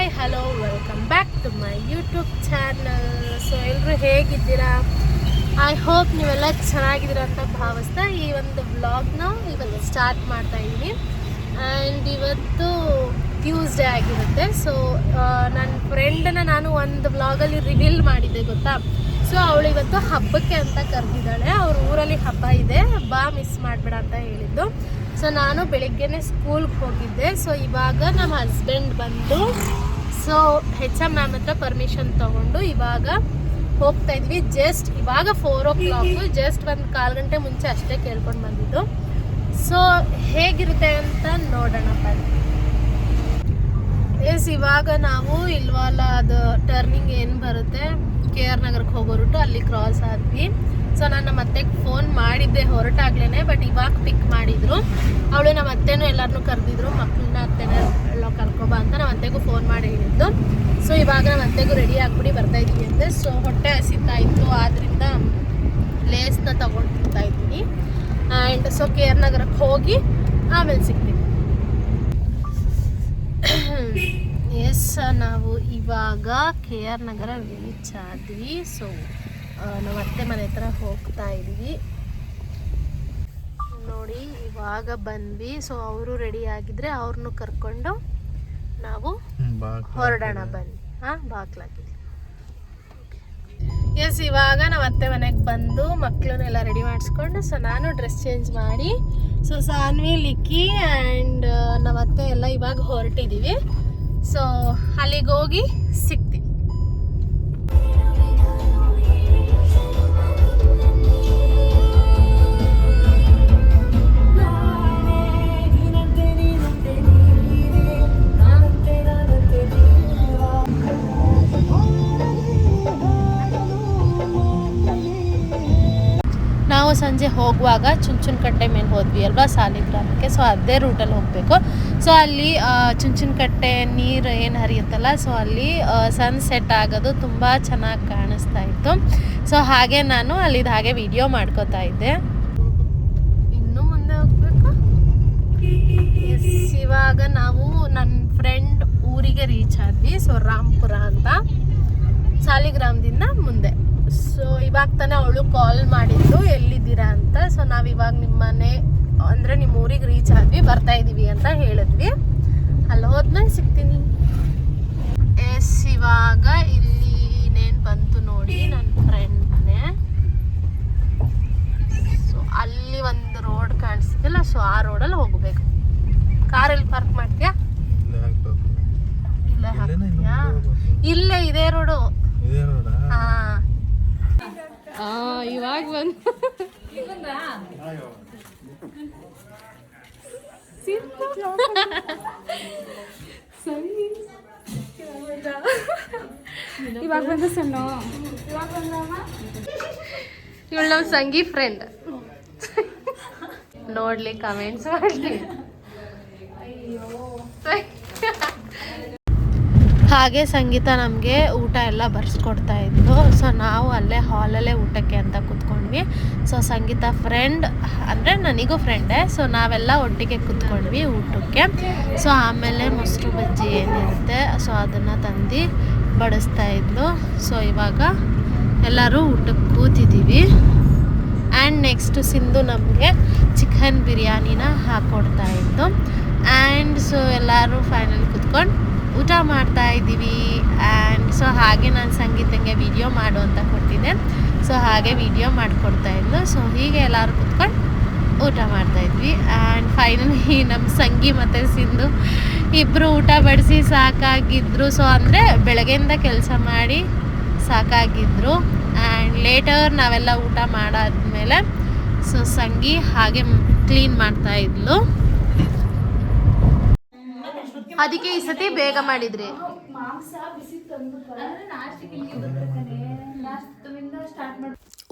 Hi hello welcome back to my YouTube channel. So ಎಲ್ಲರೂ ಹೇಗಿದ್ದೀರಾ? I hope ನೀವೆಲ್ಲ ಚೆನ್ನಾಗಿದ್ದೀರಾ ಅಂತ ಭಾವಿಸ್ತಾ ಈ ಒಂದು ವ್ಲಾಗ್ನ ಇವತ್ತು ಸ್ಟಾರ್ಟ್ ಮಾಡ್ತಾ ಇದ್ದೀನಿ. ಆ್ಯಂಡ್ ಇವತ್ತು ಟ್ಯೂಸ್ಡೇ ಆಗಿರುತ್ತೆ. ಸೊ ನನ್ನ ಫ್ರೆಂಡನ್ನ ನಾನು ಒಂದು ವ್ಲಾಗಲ್ಲಿ ರಿವೀಲ್ ಮಾಡಿದ್ದೆ ಗೊತ್ತಾ. ಸೊ ಅವಳು ಇವತ್ತು ಹಬ್ಬಕ್ಕೆ ಅಂತ ಕರೆದಿದ್ದಾಳೆ. ಅವ್ರ ಊರಲ್ಲಿ ಹಬ್ಬ ಇದೆ, ಬಾ ಮಿಸ್ ಮಾಡಬೇಡ ಅಂತ ಹೇಳಿದ್ದು. ಸೊ ನಾನು ಬೆಳಿಗ್ಗೆನೇ ಸ್ಕೂಲ್ಗೆ ಹೋಗಿದ್ದೆ. ಸೊ ಇವಾಗ ನಮ್ಮ ಹಸ್ಬೆಂಡ್ ಬಂದು ಸೊ HM ಮ್ಯಾಮ್ ಹತ್ರ ಪರ್ಮಿಷನ್ ತೊಗೊಂಡು ಇವಾಗ ಹೋಗ್ತಾ ಇದ್ವಿ. ಜಸ್ಟ್ ಇವಾಗ 4 o'clock, ಜಸ್ಟ್ ಒಂದು 1/4 ಗಂಟೆ ಮುಂಚೆ ಅಷ್ಟೇ ಕೇಳ್ಕೊಂಡು ಬಂದಿದ್ದು. ಸೊ ಹೇಗಿರುತ್ತೆ ಅಂತ ನೋಡೋಣ ಬನ್ನಿ. ಇವಾಗ ನಾವು ಇಲ್ವಲ್ಲ ಅದು ಟರ್ನಿಂಗ್ ಏನು ಬರುತ್ತೆ KR ನಗರಕ್ಕೆ ಹೋಗೋ ರೂಟು, ಅಲ್ಲಿ ಕ್ರಾಸ್ ಆದ್ವಿ. ಸೊ ನಾನು ನಮ್ಮ ಅತ್ತೆಗೆ ಫೋನ್ ಮಾಡಿದ್ದೆ ಹೊರಟಾಗ್ಲೇ, ಬಟ್ ಇವಾಗ ಪಿಕ್ ಮಾಡಿದ್ರು. ಅವಳು ನಮ್ಮ ಅತ್ತೆನೂ ಎಲ್ಲರನ್ನೂ ಕರೆದಿದ್ರು, ಮಕ್ಕಳನ್ನ ಅತ್ತೆನ ಎಲ್ಲ ಕರ್ಕೊಬಾ ಅಂತ ನಮ್ಮ ಅತ್ತೆಗೂ ಫೋನ್ ಮಾಡಿ ಹೇಳಿದ್ದು. ಸೊ ಇವಾಗ ನಮ್ಮ ಅತ್ತೆಗೂ ರೆಡಿ ಆಗ್ಬಿಟ್ಟು ಬರ್ತಾ ಇದ್ದೀವಿ ಅಂತೆ. ಸೊ ಹೊಟ್ಟೆ ಹಸಿತಾ ಇತ್ತು, ಆದ್ದರಿಂದ ಲೇಸ್ನ ತೊಗೊಂಡು ತಿಂತಾ ಇದ್ದೀನಿ. ಆ್ಯಂಡ್ ಸೊ KR ನಗರಕ್ಕೆ ಹೋಗಿ ಆಮೇಲೆ ಸಿಗ್ತೀವಿ. ಎಸ್, ನಾವು ಇವಾಗ KR ನಗರ ರೀಚ್ ಆದ್ವಿ. ಸೊ ನಾವು ಅತ್ತೆ ಮನೆ ಹತ್ರ ಹೋಗ್ತಾ ಇದ್ವಿ ನೋಡಿ. ಇವಾಗ ಬಂದ್ವಿ. ಸೊ ಅವರು ರೆಡಿ ಆಗಿದ್ರೆ ಅವ್ರನ್ನೂ ಕರ್ಕೊಂಡು ನಾವು ಹೊರಡೋಣ ಬನ್ನಿ. ಬಾಗ್ಲಾಗಿದೆ. ಎಸ್, ಇವಾಗ ನಾವು ಅತ್ತೆ ಮನೆಗೆ ಬಂದು ಮಕ್ಕಳನ್ನೆಲ್ಲ ರೆಡಿ ಮಾಡಿಸ್ಕೊಂಡು ಸೊ ನಾನು ಡ್ರೆಸ್ ಚೇಂಜ್ ಮಾಡಿ ಸೊ ಸಾನ್ವಿ, ಲಿಕ್ಕಿ ಆ್ಯಂಡ್ ನಮ್ಮ ಅತ್ತೆ ಎಲ್ಲ ಇವಾಗ ಹೊರಟಿದ್ದೀವಿ. ಸೊ ಅಲ್ಲಿಗೆ ಹೋಗಿ ಸಿಗ್ತೀವಿ. ನಾವು ಸಂಜೆ ಹೋಗುವಾಗ ಚುಂಚನಕಟ್ಟೆ ಮೇಲೆ ಹೋದ್ವಿ ಅಲ್ವಾ, ಸಾಲಿಗ್ರಾಮಕ್ಕೆ. ಸೊ ಅದೇ ರೂಟಲ್ಲಿ ಹೋಗಬೇಕು. ಸೊ ಅಲ್ಲಿ ಚುಂಚನಕಟ್ಟೆ ನೀರು ಏನು ಹರಿಯುತ್ತಲ್ಲ, ಸೊ ಅಲ್ಲಿ ಸನ್ಸೆಟ್ ಆಗೋದು ತುಂಬ ಚೆನ್ನಾಗಿ ಕಾಣಿಸ್ತಾ ಇತ್ತು. ಸೊ ಹಾಗೆ ನಾನು ಅಲ್ಲಿದ್ದು ಹಾಗೆ ವಿಡಿಯೋ ಮಾಡ್ಕೋತಾ ಇದ್ದೆ. ಇನ್ನೂ ಮುಂದೆ ಹೋಗ್ಬೇಕು. ಎಸ್, ಇವಾಗ ನಾವು ನನ್ನ ಫ್ರೆಂಡ್ ಊರಿಗೆ ರೀಚ್ ಆದ್ವಿ. ಸೊ ರಾಂಪುರ ಅಂತ, ಸಾಲಿಗ್ರಾಮದಿಂದ ಮುಂದೆ. ಸೊ ಇವಾಗ ತಾನೇ ಅವಳು ಕಾಲ್ ಮಾಡಿದ್ದು ಎಲ್ಲಿದ್ದೀರಾ ಅಂತ. ಸೊ ನಾವಿವಾಗ ನಿಮ್ಮ ಮನೆ ಅಂದರೆ ನಿಮ್ಮ ಊರಿಗೆ ರೀಚ್ ಆದ್ವಿ, ಬರ್ತಾ ಇದ್ದೀವಿ ಅಂತ ಹೇಳಿದ್ವಿ. ಅಲ್ಲಿ ಹೋದ್ಮೇಲೆ ಸಿಗ್ತೀನಿ. ಎಸ್, ಇವಾಗ ಇಲ್ಲಿ ಇನ್ನೇನು ಬಂತು ನೋಡಿ, ನನ್ನ ಫ್ರೆಂಡ್ನೇ. ಸೊ ಅಲ್ಲಿ ಒಂದು ರೋಡ್ ಕಾಣಿಸ್ತಿಲ್ಲ, ಸೊ ಆ ರೋಡಲ್ಲಿ ಹೋಗಬೇಕು. ಕಾರಲ್ಲಿ ಪಾರ್ಕ್ ಮಾಡ್ತೀಯಾ? ಇಲ್ಲೇ ಹಾಕ್ತೀಯಾ? ಇಲ್ಲೇ ಇದೇ ರೋಡು. ಹಾಂ, ಇವಾಗ ಬಂದು ಇವಾಗ ಬಂದು ಸಣ್ಣ ಇವಳು ನಮ್ಮ ಸಂಗಿ ಫ್ರೆಂಡ್. ನೋಡ್ಲಿ, ಕಮೆಂಟ್ಸ್ ಮಾಡ್ಲಿ. ಹಾಗೆ ಸಂಗೀತ ನಮಗೆ ಊಟ ಎಲ್ಲ ಬರ್ಸ್ಕೊಡ್ತಾ ಇದ್ಲು. ಸೊ ನಾವು ಅಲ್ಲೇ ಹಾಲಲ್ಲೇ ಊಟಕ್ಕೆ ಅಂತ ಕೂತ್ಕೊಂಡ್ವಿ. ಸೊ ಸಂಗೀತ ಫ್ರೆಂಡ್ ಅಂದರೆ ನನಗೂ ಫ್ರೆಂಡೇ. ಸೊ ನಾವೆಲ್ಲ ಒಟ್ಟಿಗೆ ಕೂತ್ಕೊಂಡ್ವಿ ಊಟಕ್ಕೆ. ಸೊ ಆಮೇಲೆ ಮೊಸರು ಬಜ್ಜಿ ಏನಿರುತ್ತೆ ಸೊ ಅದನ್ನು ತಂದು ಬಡಿಸ್ತಾ ಇದ್ಲು. ಸೊ ಇವಾಗ ಎಲ್ಲರೂ ಊಟಕ್ಕೆ ಕೂತಿದ್ದೀವಿ. ಆ್ಯಂಡ್ ನೆಕ್ಸ್ಟ್ ಸಿಂಧು ನಮಗೆ ಚಿಕನ್ ಬಿರಿಯಾನಿನ ಹಾಕ್ಕೊಡ್ತಾ ಇತ್ತು. ಆ್ಯಂಡ್ ಸೊ ಎಲ್ಲರೂ ಫೈನಲ್ ಕೂತ್ಕೊಂಡು ಊಟ ಮಾಡ್ತಾ ಇದ್ದೀವಿ. ಆ್ಯಂಡ್ ಸೊ ಹಾಗೆ ನಾನು ಸಂಗೀತಂಗೆ ವಿಡಿಯೋ ಮಾಡು ಅಂತ ಕೊಟ್ಟಿದ್ದೆ. ಸೊ ಹಾಗೆ ವಿಡಿಯೋ ಮಾಡಿಕೊಡ್ತಾ ಇದ್ಲು. ಸೊ ಹೀಗೆ ಎಲ್ಲರೂ ಕೂತ್ಕೊಂಡು ಊಟ ಮಾಡ್ತಾಯಿದ್ವಿ. ಆ್ಯಂಡ್ ಫೈನಲಿ ನಮ್ಮ ಸಂಗಿ ಮತ್ತು ಸಿಂಧು ಇಬ್ಬರು ಊಟ ಬಡಿಸಿ ಸಾಕಾಗಿದ್ದರು. ಸೊ ಅಂದರೆ ಬೆಳಗ್ಗೆಯಿಂದ ಕೆಲಸ ಮಾಡಿ ಸಾಕಾಗಿದ್ದರು. ಆ್ಯಂಡ್ ಲೇಟರ್ ನಾವೆಲ್ಲ ಊಟ ಮಾಡಾದ್ಮೇಲೆ ಸೊ ಸಂಗಿ ಹಾಗೆ ಕ್ಲೀನ್ ಮಾಡ್ತಾಯಿದ್ಲು. ಅದಕ್ಕೆ ಈ ಸತಿ ಬೇಗ ಮಾಡಿದ್ರಿ.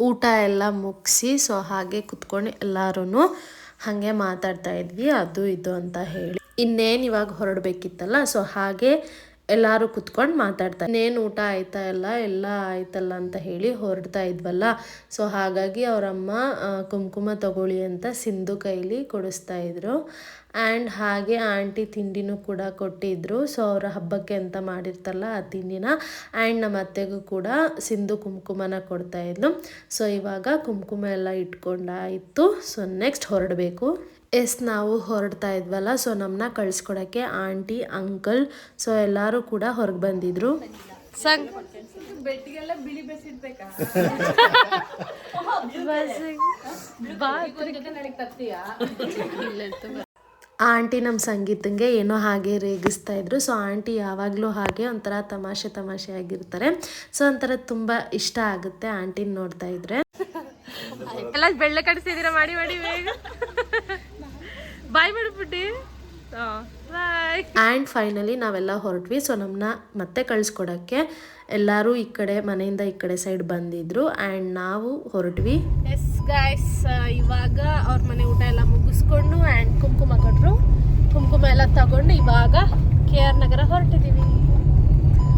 ಊಟ ಎಲ್ಲ ಮುಗಿಸಿ ಸೊ ಹಾಗೆ ಕುತ್ಕೊಂಡು ಎಲ್ಲರೂ ಹಾಗೆ ಮಾತಾಡ್ತಾ ಇದ್ವಿ, ಅದು ಇದು ಅಂತ ಹೇಳಿ. ಇನ್ನೇನು ಇವಾಗ ಹೊರಡಬೇಕಿತ್ತಲ್ಲ. ಸೊ ಹಾಗೆ ಎಲ್ಲರೂ ಕುತ್ಕೊಂಡು ಮಾತಾಡ್ತಾ ಇನ್ನೇನು ಊಟ ಆಯ್ತಾ ಎಲ್ಲ ಆಯ್ತಲ್ಲ ಅಂತ ಹೇಳಿ ಹೊರಡ್ತಾ ಇದ್ವಲ್ಲ. ಸೊ ಹಾಗಾಗಿ ಅವರಮ್ಮ ಕುಂಕುಮ ತಗೊಳ್ಳಿ ಅಂತ ಸಿಂಧು ಕೈಲಿ ಕೊಡಿಸ್ತಾ ಇದ್ರು. ಆ್ಯಂಡ್ ಹಾಗೆ ಆಂಟಿ ತಿಂಡಿನೂ ಕೂಡ ಕೊಟ್ಟಿದ್ರು. ಸೊ ಅವರ ಹಬ್ಬಕ್ಕೆ ಅಂತ ಮಾಡಿರ್ತಾರಲ್ಲ ಆ ತಿಂಡಿನ. ಆ್ಯಂಡ್ ನಮ್ಮ ಅತ್ತೆಗೂ ಕೂಡ ಸಿಂಧು ಕುಂಕುಮನ ಕೊಡ್ತಾ ಇದ್ಲು. ಸೊ ಇವಾಗ ಕುಂಕುಮ ಎಲ್ಲ ಇಟ್ಕೊಂಡಾಯಿತು. ಸೊ ನೆಕ್ಸ್ಟ್ ಹೊರಡಬೇಕು. ನಾವು ಹೊರಡ್ತಾ ಇದ್ವಲ್ಲ, ಸೊ ನಮ್ಮನ್ನ ಕಳಿಸ್ಕೊಡೋಕ್ಕೆ ಆಂಟಿ ಅಂಕಲ್ ಸೊ ಎಲ್ಲರೂ ಕೂಡ ಹೊರಗೆ ಬಂದಿದ್ರು. ಆಂಟಿ ನಮ್ಮ ಸಂಗೀತಂಗೆ ಏನೋ ಹಾಗೆ ರೇಗಿಸ್ತಾ ಇದ್ರು. ಸೊ ಆಂಟಿ ಯಾವಾಗಲೂ ಹಾಗೆ ಒಂಥರ ತಮಾಷೆ ಆಗಿರ್ತಾರೆ. ಸೊ ಒಂಥರ ತುಂಬ ಇಷ್ಟ ಆಗುತ್ತೆ ಆಂಟಿನ ನೋಡ್ತಾ ಇದ್ರೆ. ಎಲ್ಲ ಬೆಳ್ಳೆ ಕಡಿಸಿದೀರ ಮಾಡಿ ಬೇಗ ಬಾಯ್ ಮಾಡಿಬಿಟ್ಟು. ಆ್ಯಂಡ್ ಫೈನಲಿ ನಾವೆಲ್ಲ ಹೊರಟ್ವಿ. ಸೊ ನಮ್ಮನ್ನ ಮತ್ತೆ ಕಳಿಸ್ಕೊಡೋಕ್ಕೆ ಎಲ್ಲರೂ ಈ ಕಡೆ ಮನೆಯಿಂದ ಈ ಕಡೆ ಸೈಡ್ ಬಂದಿದ್ರು. ಆ್ಯಂಡ್ ನಾವು ಹೊರಟ್ವಿ. ಎಸ್ ಗೈಸ್, ಇವಾಗ ಅವ್ರ ಮನೆ ಊಟ ಎಲ್ಲ ಮುಗಿಸ್ಕೊಂಡು ಆ್ಯಂಡ್ ಕುಂಕುಮ ಕೊಟ್ಟರು. ಕುಂಕುಮ ಎಲ್ಲ ತಗೊಂಡು ಇವಾಗ KR ನಗರ ಹೊರಟಿದ್ದೀವಿ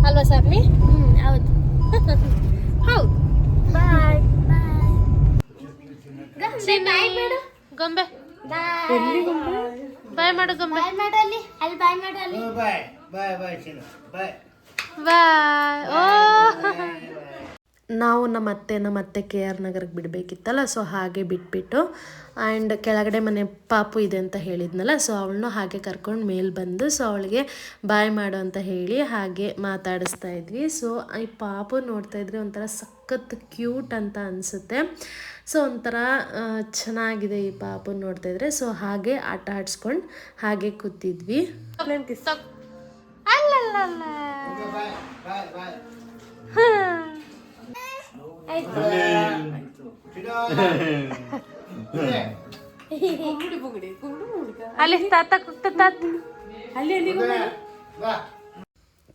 ಅಲ್ವಾ ಸಾಮಿ? ಹೌದು ಹೌದು. ಬಾಯ್ ಗೊಂಬೆ ಬಾಯ್ ಮಾಡು ಗೊಂಬೆ. ಬಾಯ್. ಓ ನಾವು ನಮ್ಮ ಅತ್ತೆ KR ನಗರಕ್ಕೆ ಬಿಡಬೇಕಿತ್ತಲ್ಲ, ಸೊ ಹಾಗೆ ಬಿಟ್ಬಿಟ್ಟು ಆ್ಯಂಡ್ ಕೆಳಗಡೆ ಮನೆ ಪಾಪು ಇದೆ ಅಂತ ಹೇಳಿದ್ನಲ್ಲ, ಸೊ ಅವಳನ್ನು ಹಾಗೆ ಕರ್ಕೊಂಡು ಮೇಲೆ ಬಂದು ಸೊ ಅವಳಿಗೆ ಬಾಯ್ ಮಾಡು ಅಂತ ಹೇಳಿ ಹಾಗೆ ಮಾತಾಡಿಸ್ತಾ ಇದ್ವಿ. ಸೊ ಈ ಪಾಪು ನೋಡ್ತಾ ಇದ್ರೆ ಒಂಥರ ಸಖತ್ ಕ್ಯೂಟ್ ಅಂತ ಅನಿಸುತ್ತೆ. ಸೊ ಒಂಥರ ಚೆನ್ನಾಗಿದೆ ಈ ಪಾಪು ನೋಡ್ತಾ ಇದ್ರೆ. ಸೊ ಹಾಗೆ ಆಟ ಆಡಿಸ್ಕೊಂಡು ಹಾಗೆ ಕೂತಿದ್ವಿ.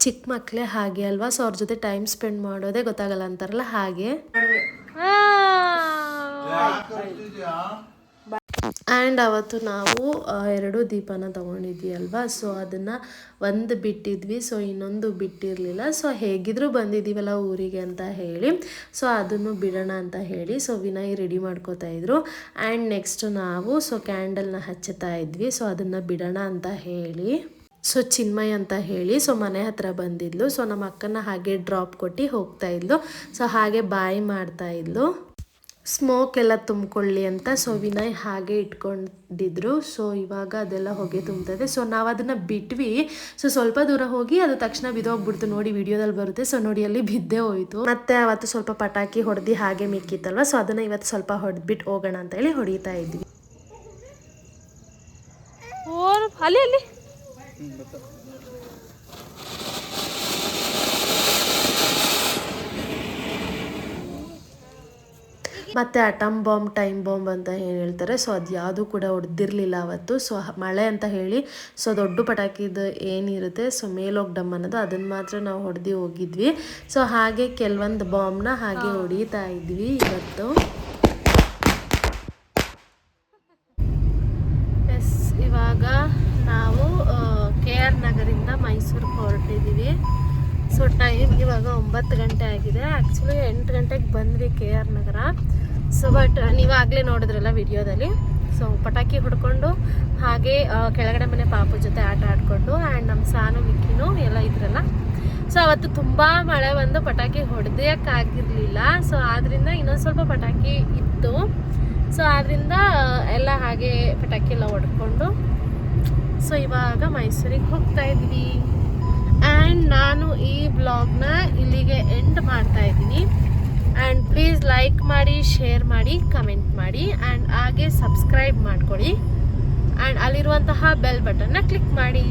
ಚಿಕ್ಕ ಮಕ್ಕಳೇ ಹಾಗೆ ಅಲ್ವಾ, ಸೊ ಅವ್ರ ಜೊತೆ ಟೈಮ್ ಸ್ಪೆಂಡ್ ಮಾಡೋದೇ ಗೊತ್ತಾಗಲ್ಲ ಅಂತಾರಲ್ಲ ಹಾಗೆ. ಆ್ಯಂಡ್ ಅವತ್ತು ನಾವು 2 ದೀಪನ ತೊಗೊಂಡಿದ್ವಿ ಅಲ್ವಾ, ಸೊ ಅದನ್ನು ಒಂದು ಬಿಟ್ಟಿದ್ವಿ, ಸೊ ಇನ್ನೊಂದು ಬಿಟ್ಟಿರಲಿಲ್ಲ. ಸೊ ಹೇಗಿದ್ರೂ ಬಂದಿದ್ದೀವಲ್ಲ ಊರಿಗೆ ಅಂತ ಹೇಳಿ ಸೊ ಅದನ್ನು ಬಿಡೋಣ ಅಂತ ಹೇಳಿ ಸೊ ವಿನಯ್ ರೆಡಿ ಮಾಡ್ಕೋತಾ ಇದ್ರು. ಆ್ಯಂಡ್ ನೆಕ್ಸ್ಟ್ ನಾವು ಸೊ ಕ್ಯಾಂಡಲ್ನ ಹಚ್ಚುತ್ತಾ ಇದ್ವಿ. ಸೊ ಅದನ್ನು ಬಿಡೋಣ ಅಂತ ಹೇಳಿ ಸೊ ಚಿನ್ಮಯ್ ಅಂತ ಹೇಳಿ ಸೊ ಮನೆ ಹತ್ರ ಬಂದಿದ್ಲು. ಸೊ ನಮ್ಮ ಅಕ್ಕನ ಹಾಗೆ ಡ್ರಾಪ್ ಕೊಟ್ಟು ಹೋಗ್ತಾ ಇದ್ಲು. ಸೊ ಹಾಗೆ ಬಾಯ್ ಮಾಡ್ತಾ ಇದ್ಲು, ಸ್ಮೋಕ್ ಎಲ್ಲ ತುಂಬಿಕೊಳ್ಳಿ ಅಂತ. ಸೊ ವಿನಯ್ ಹಾಗೆ ಇಟ್ಕೊಂಡಿದ್ರು. ಸೊ ಇವಾಗ ಅದೆಲ್ಲ ಹೊಗೆ ತುಂಬ್ತದೆ. ಸೊ ನಾವು ಅದನ್ನು ಬಿಟ್ವಿ. ಸೊ ಸ್ವಲ್ಪ ದೂರ ಹೋಗಿ ಅದು ತಕ್ಷಣ ಬಿದ್ದೋಗ್ಬಿಡ್ತು. ನೋಡಿ ವಿಡಿಯೋದಲ್ಲಿ ಬರುತ್ತೆ. ಸೊ ನೋಡಿ ಅಲ್ಲಿ ಬಿದ್ದೇ ಹೋಯಿತು. ಮತ್ತೆ ಅವತ್ತು ಸ್ವಲ್ಪ ಪಟಾಕಿ ಹೊಡೆದು ಹಾಗೆ ಮಿಕ್ಕಿತ್ತಲ್ವ, ಸೊ ಅದನ್ನು ಇವತ್ತು ಸ್ವಲ್ಪ ಹೊಡೆದ್ಬಿಟ್ಟು ಹೋಗೋಣ ಅಂತ ಹೇಳಿ ಹೊಡಿತಾ ಇದ್ವಿ. ಅಲ್ಲಿ ಮತ್ತು ಅಟಮ್ ಬಾಂಬ್ ಟೈಮ್ ಬಾಂಬ್ ಅಂತ ಏನು ಹೇಳ್ತಾರೆ, ಸೊ ಅದು ಯಾವುದೂ ಕೂಡ ಹೊಡೆದಿರಲಿಲ್ಲ ಅವತ್ತು. ಸೊ ಮಳೆ ಅಂತ ಹೇಳಿ ಸೊ ದೊಡ್ಡ ಪಟಾಕಿದು ಏನಿರುತ್ತೆ ಸೊ ಮೇಲೋಗಿ ಡಮ್ ಅನ್ನೋದು ಅದನ್ನು ಮಾತ್ರ ನಾವು ಹೊಡೆದು ಹೋಗಿದ್ವಿ. ಸೊ ಹಾಗೆ ಕೆಲವೊಂದು ಬಾಂಬ್ನ ಹಾಗೆ ಹೊಡಿತಾ ಇದ್ವಿ ಇವತ್ತು. ಎಸ್, ಇವಾಗ ನಾವು KR ನಗರಿಂದ ಮೈಸೂರಿಗೆ ಹೊರಟಿದ್ದೀವಿ. ಸೊ ಟೈಮ್ ಇವಾಗ 9 ಗಂಟೆ ಆಗಿದೆ. ಆ್ಯಕ್ಚುಲಿ 8 ಗಂಟೆಗೆ ಬಂದ್ವಿ KR ನಗರ. ಸೊ ಬಟ್ ನೀವಾಗಲೇ ನೋಡಿದ್ರಲ್ಲ ವಿಡಿಯೋದಲ್ಲಿ. ಸೊ ಪಟಾಕಿ ಹೊಡ್ಕೊಂಡು ಹಾಗೆ ಕೆಳಗಡೆ ಮನೆ ಪಾಪು ಜೊತೆ ಆಟ ಆಡಿಕೊಂಡು ಆ್ಯಂಡ್ ನಮ್ಮ ಸಾನು ಮಿಕ್ಕಿನೂ ಎಲ್ಲ ಇದ್ರಲ್ಲ. ಸೊ ಅವತ್ತು ತುಂಬ ಮಳೆ ಬಂದು ಪಟಾಕಿ ಹೊಡೆಯೋಕ್ಕಾಗಿರಲಿಲ್ಲ. ಸೊ ಆದ್ದರಿಂದ ಇನ್ನೊಂದು ಸ್ವಲ್ಪ ಪಟಾಕಿ ಇತ್ತು. ಸೊ ಆದ್ದರಿಂದ ಎಲ್ಲ ಹಾಗೆ ಪಟಾಕಿ ಎಲ್ಲ ಹೊಡ್ಕೊಂಡು ಸೊ ಇವಾಗ ಮೈಸೂರಿಗೆ ಹೋಗ್ತಾ ಇದ್ವಿ. ಆ್ಯಂಡ್ ನಾನು ಈ ಬ್ಲಾಗ್ನ ಇಲ್ಲಿಗೆ ಎಂಡ್ ಮಾಡ್ತಾ ಇದ್ದೀನಿ. ಆ್ಯಂಡ್ ಪ್ಲೀಸ್ ಲೈಕ್ ಮಾಡಿ, ಶೇರ್ ಮಾಡಿ, ಕಮೆಂಟ್ ಮಾಡಿ ಆ್ಯಂಡ್ ಹಾಗೆ ಸಬ್ಸ್ಕ್ರೈಬ್ ಮಾಡ್ಕೊಳ್ಳಿ. ಆ್ಯಂಡ್ ಅಲ್ಲಿರುವಂತಹ ಬೆಲ್ ಬಟನ್ನ ಕ್ಲಿಕ್ ಮಾಡಿ.